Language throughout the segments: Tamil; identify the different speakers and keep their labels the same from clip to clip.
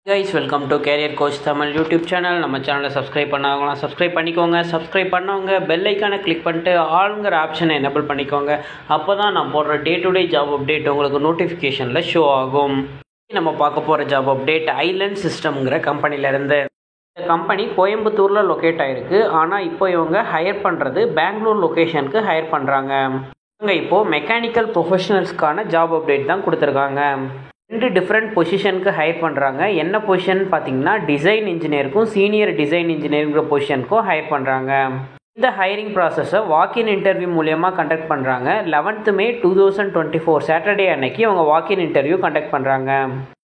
Speaker 1: guys, welcome to Career Coach Tamil YouTube channel. நம்ம சேனலை சப்ஸ்கிரைப் பண்ணாங்கன்னா சப்ஸ்கிரைப் பண்ணிக்கோங்க. சப்ஸ்கிரைப் பண்ணவங்க பெல் ஐக்கானை கிளிக் பண்ணிட்டு ஆளுங்கிற ஆப்ஷனை எனேபிள் பண்ணிக்கோங்க. அப்போ தான் நான் போடுற day to day job update உங்களுக்கு நோட்டிஃபிகேஷனில் ஷோ ஆகும். நம்ம பார்க்க போகிற ஜாப் அப்டேட் ஐலண்ட் சிஸ்டம்ங்கிற கம்பெனிலேருந்து. இந்த கம்பெனி கோயம்புத்தூரில் லொக்கேட் ஆகிருக்கு. ஆனால் இப்போ இவங்க ஹையர் பண்ணுறது பெங்களூர் லொக்கேஷனுக்கு ஹையர் பண்ணுறாங்க. இவங்க இப்போது மெக்கானிக்கல் ப்ரொஃபஷனல்ஸ்க்கான ஜாப் அப்டேட் தான் கொடுத்துருக்காங்க. 2 டிஃப்ரெண்ட் பொசிஷனுக்கு ஹையர் பண்ணுறாங்க. என்ன பொசிஷன் பார்த்தீங்கன்னா டிசைன் இன்ஜினியருக்கும் சீனியர் டிசைன் இன்ஜினியருங்கிற பொசிஷனுக்கும் ஹையர் பண்ணுறாங்க. இந்த ஹையரிங் ப்ராசஸை வாக்கின் இன்டர்வியூ மூலயமா கண்டக்ட் பண்ணுறாங்க. 11th May 2024 சாட்டர்டே அன்னைக்கு அவங்க வாக்கின் இன்டர்வியூ கண்டக்ட் பண்ணுறாங்க.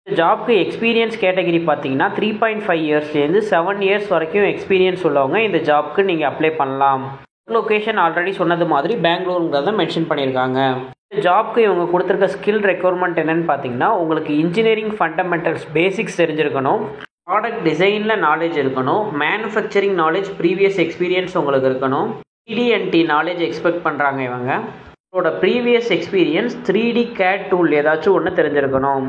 Speaker 1: இந்த ஜாப்க்கு எக்ஸ்பீரியன்ஸ் கேட்டகரி பார்த்தீங்கன்னா 3.5 இயர்ஸ்லேருந்து 7 இயர்ஸ் வரைக்கும் எக்ஸ்பீரியன்ஸ் உள்ளவங்க இந்த ஜாப்க்கு நீங்கள் அப்ளை பண்ணலாம். லொக்கேஷன் ஆல்ரெடி சொன்னது மாதிரி பெங்களூருங்கிறத மென்ஷன் பண்ணியிருக்காங்க. ஜாப்க்கு இவங்க கொடுத்துருக்க ஸ்கில் ரெக்யர்மெண்ட் என்னென்னு பார்த்தீங்கன்னா உங்களுக்கு இன்ஜினியரிங் ஃபண்டமெண்டல்ஸ் பேசிக்ஸ் தெரிஞ்சிருக்கணும், ப்ராடக்ட் டிசைனில் நாலேஜ் இருக்கணும், மேனுஃபேக்சரிங் நாலேஜ் ப்ரீவியஸ் எக்ஸ்பீரியன்ஸ் உங்களுக்கு இருக்கணும், 3D&T நாலேஜ் எக்ஸ்பெக்ட் பண்ணுறாங்க. இவங்களோட previous experience 3D CAD tool ஏதாச்சும் ஒன்று தெரிஞ்சிருக்கணும்.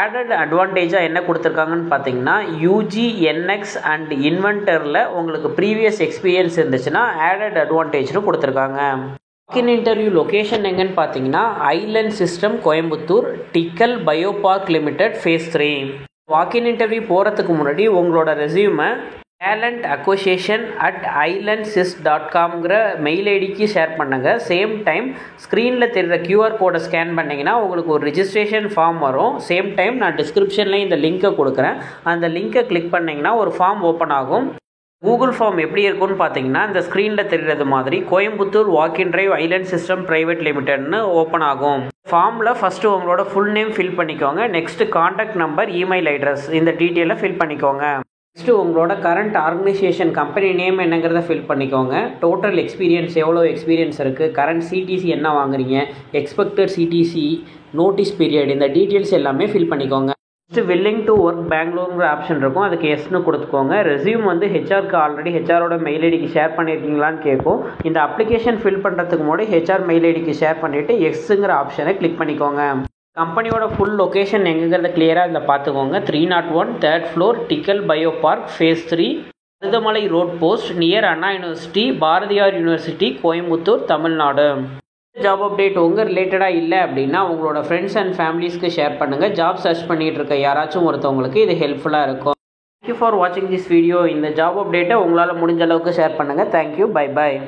Speaker 1: ஆடட் அட்வான்டேஜாக என்ன கொடுத்துருக்காங்கன்னு பார்த்தீங்கன்னா UG NX அண்ட் இன்வென்டரில் உங்களுக்கு ப்ரீவியஸ் எக்ஸ்பீரியன்ஸ் இருந்துச்சுன்னா ஆடட் அட்வான்டேஜ்னு கொடுத்துருக்காங்க. வாக்கின் இன்டர்வியூ லொக்கேஷன் எங்கன்னு பார்த்தீங்கன்னா island system Coimbatore, TICEL bio park limited phase 3. Walk in interview போகிறதுக்கு முன்னாடி உங்களோட ரெஸ்யூமை talent@islandsys.com மெயில் ஐடிக்கு ஷேர் பண்ணுங்கள். சேம் டைம் ஸ்க்ரீனில் தெரிகிற QR கோடை ஸ்கேன் பண்ணிங்கன்னா உங்களுக்கு ஒரு ரிஜிஸ்ட்ரேஷன் ஃபார்ம் வரும். சேம் டைம் நான் டிஸ்கிரிப்ஷன்லேயும் இந்த லிங்க்கை கொடுக்குறேன். அந்த லிங்க்கை கிளிக் பண்ணிங்கன்னா ஒரு ஃபார்ம் ஓப்பன் ஆகும். கூகுள் ஃபார்ம் எப்படி இருக்குன்னு பார்த்தீங்கன்னா இந்த ஸ்க்ரீனில் தெரிகிறது மாதிரி Coimbatore walk in drive island system private லிமிடெட்னு ஓப்பன் ஆகும். ஃபார்மில் ஃபஸ்ட்டு உங்களோட ஃபுல் நேம் ஃபில் பண்ணிக்கோங்க. Next contact number, email address, இந்த டீட்டெயிலை ஃபில் பண்ணிக்கோங்க. நெக்ஸ்ட்டு உங்களோட கரண்ட் ஆர்கனைசேஷன் கம்பெனி நேம் என்னங்கிறத ஃபில் பண்ணிக்கோங்க. டோட்டல் எக்ஸ்பீரியன்ஸ் எவ்வளோ எக்ஸ்பீரியன்ஸ் இருக்குது, கரண்ட் CTC என்ன வாங்குறீங்க, எக்ஸ்பெக்டட் CTC, நோட்டீஸ் பீரியட், இந்த டீட்டெயில்ஸ் எல்லாமே ஃபில் பண்ணிக்கோங்க. Next willing to work பெங்களூருங்கிற option இருக்கும், அதுக்கு எஸ்ன்னு கொடுத்துக்கோங்க. ரெஸ்யூம் ஹெச்ஆருக்கு ஆல்ரெடி ஹெச்ஆரோட மெயில் ஐடிக்கு ஷேர் பண்ணியிருக்கீங்களான்னு கேட்கும். இந்த அப்ளிகேஷன் ஃபில் பண்ணுறதுக்கு முன்னாடி ஹெச்ஆர் மெயில் ஐடிக்கு ஷேர் பண்ணிவிட்டு எஸ்ஸுங்கிற ஆப்ஷனை கிளிக் பண்ணிக்கோங்க. கம்பெனியோட ஃபுல் லொக்கேஷன் எங்கேங்கிறத கிளியராக இதில் பார்த்துக்கோங்க. 301 3rd floor TICEL bio park phase 3, Marudhamalai road post, near Anna university, Bharathiar university, Coimbatore, Tamil Nadu. Job update உங்கள் ரிலேட்டடாக இல்லை அப்படின்னா உங்களோட ஃப்ரெண்ட்ஸ் அண்ட் ஃபேமிலிஸ்க்கு ஷேர் பண்ணுங்கள். ஜாப் சர்ச் பண்ணிகிட்டு இருக்க யாராச்சும் ஒருத்தவங்களுக்கு இது ஹெல்ப்ஃபுல்லாக இருக்கும். தேங்க்யூ ஃபார் வாட்சிங் திஸ் வீடியோ. இந்த ஜாப் அப்டேட்டை உங்களால் முடிஞ்ச அளவுக்கு ஷேர் பண்ணுங்கள். தேங்க்யூ, பை பாய்.